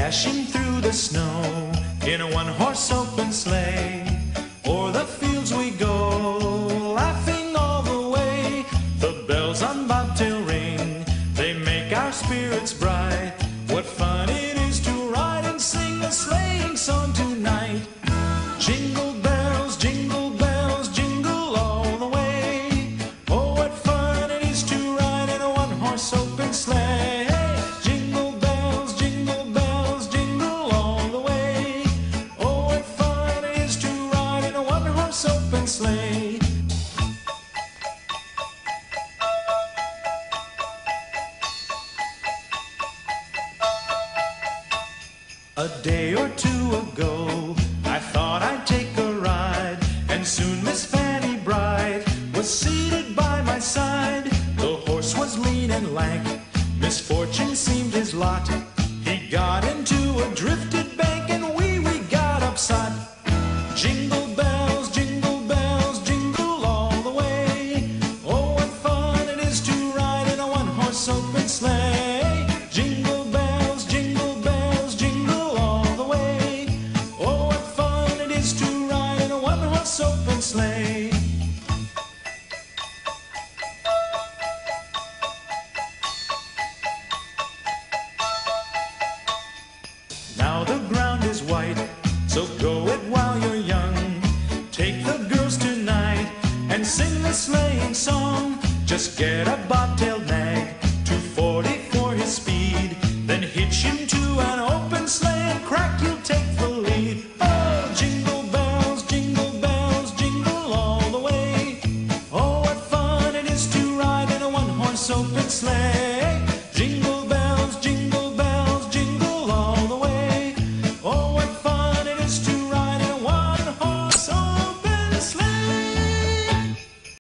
dashing through the snow in a one-horse open sleigh. O'er the fields we go, laughing all the way. The bells on bobtail ring, they make our spirits bright. What fun it is to ride and sing a sleighing song tonight. Jingle bells, jingle all the way. Oh, what fun it is to ride in a one-horse open sleigh. Jingle bells, jingle all the way. Oh, what fun it is to ride in a one-horse open sleigh. A day or two ago, I thought I'd take a ride, and soon Miss Fanny Bright was seated by my side. The horse was lean and lank, misfortune seemed his lot. He got into a drifted bank, and we got upset. Jingle bells, jingle all the way. Oh, what fun it is to ride in a one-horse open sleigh. Jingle bells, jingle all the way. Oh, what fun it is to ride in a one-horse open sleigh. Now the ground is white, so go it while you're young. Take the girls tonight and sing the sleighing song. Just get a bobtail